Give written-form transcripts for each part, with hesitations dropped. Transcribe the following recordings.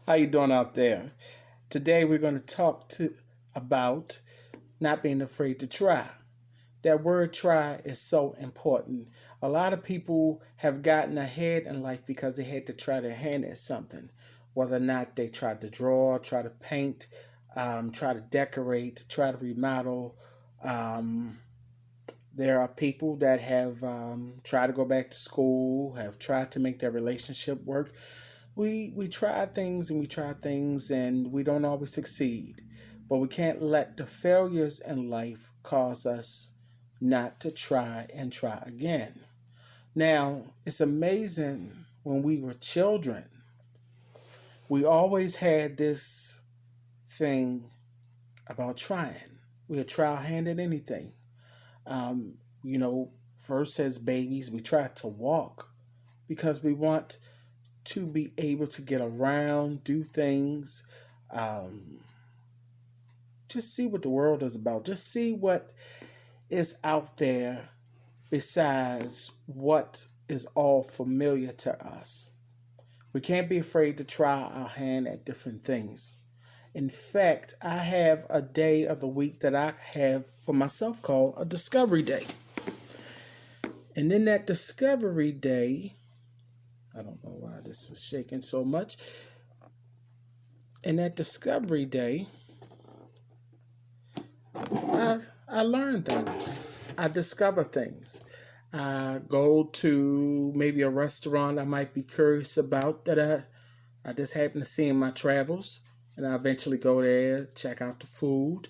How you doing out there? Today we're going to talk about not being afraid to try. That word try is so important. A lot of people have gotten ahead in life because they had to try their hand at something. Whether or not they tried to draw, try to paint, try to decorate, try to remodel. There are people that have tried to go back to school, have tried to make their relationship work. We try things and we try things and we don't always succeed. But we can't let the failures in life cause us not to try and try again. Now, it's amazing when we were children, we always had this thing about trying. We'll try our hand at anything. First as babies, we try to walk because we want to be able to get around, do things, just see what the world is about. Just see what is out there besides what is all familiar to us. We can't be afraid to try our hand at different things. In fact, I have a day of the week that I have for myself called a Discovery Day. And in that Discovery Day, I don't know why this is shaking so much. In that Discovery Day, I learn things. I discover things. I go to maybe a restaurant I might be curious about that I just happen to see in my travels. And I eventually go there, check out the food.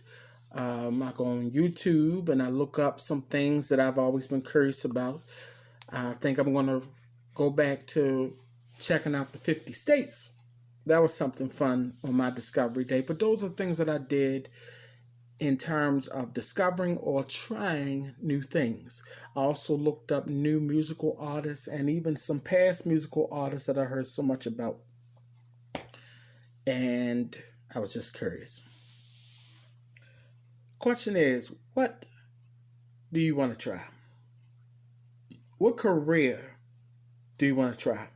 I go on YouTube and I look up some things that I've always been curious about. I think I'm going to go back to checking out the 50 states. That was something fun on my Discovery Day. But those are things that I did in terms of discovering or trying new things. I also looked up new musical artists and even some past musical artists that I heard so much about. And I was just curious. Question is, what do you want to try? What career do you want to try?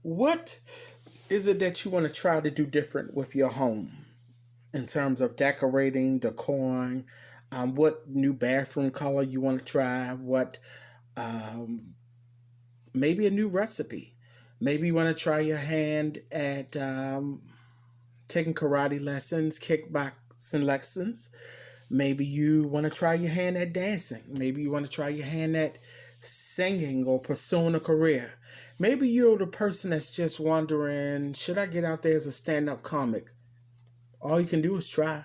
What is it that you want to try to do different with your home in terms of decorating, decoring? What new bathroom color you want to try? What maybe a new recipe? Maybe you want to try your hand at taking karate lessons, kickboxing lessons. Maybe you want to try your hand at dancing. Maybe you want to try your hand at singing or pursuing a career. Maybe you're the person that's just wondering, should I get out there as a stand-up comic? All you can do is try.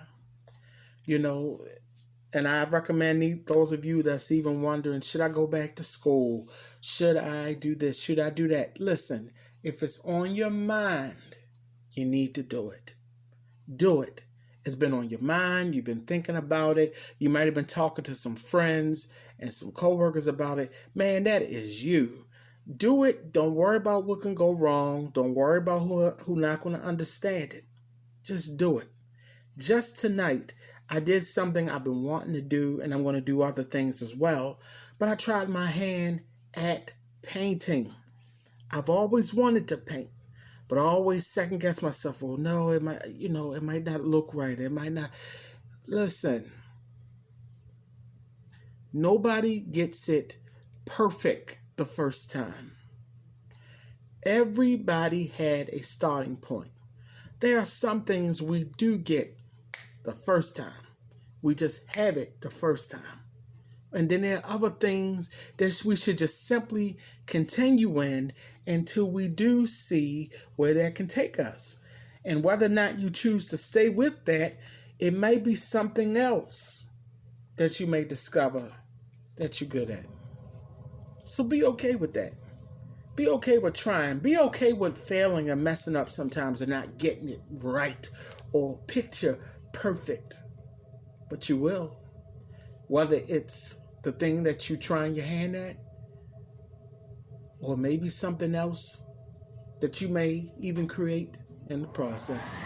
And I recommend those of you that's even wondering, should I go back to school? Should I do this? Should I do that? Listen, if it's on your mind, you need to do it. Do it. It's been on your mind. You've been thinking about it. You might have been talking to some friends and some coworkers about it. Man, that is you. Do it. Don't worry about what can go wrong. Don't worry about who not going to understand it. Just do it. Just tonight, I did something I've been wanting to do, and I'm going to do other things as well. But I tried my hand at painting. I've always wanted to paint, but I always second guess myself. Well, no, it might not look right. It might not. Listen, nobody gets it perfect the first time. Everybody had a starting point. There are some things we do get the first time. We just have it the first time. And then there are other things that we should just simply continue in until we do see where that can take us. And whether or not you choose to stay with that, it may be something else that you may discover that you're good at. So be okay with that. Be okay with trying. Be okay with failing and messing up sometimes and not getting it right or picture perfect. But you will. Whether it's the thing that you're trying your hand at, or maybe something else that you may even create in the process.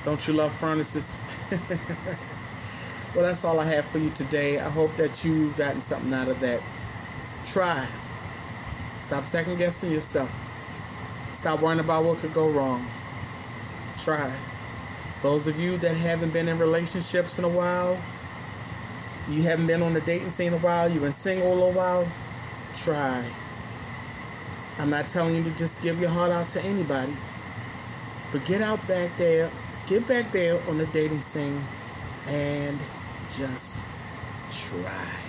Don't you love furnaces? Well, that's all I have for you today. I hope that you've gotten something out of that. Try. Stop second guessing yourself. Stop worrying about what could go wrong. Try. Those of you that haven't been in relationships in a while, you haven't been on the dating scene in a while, you've been single a while, try. I'm not telling you to just give your heart out to anybody, but get back there on the dating scene and just try.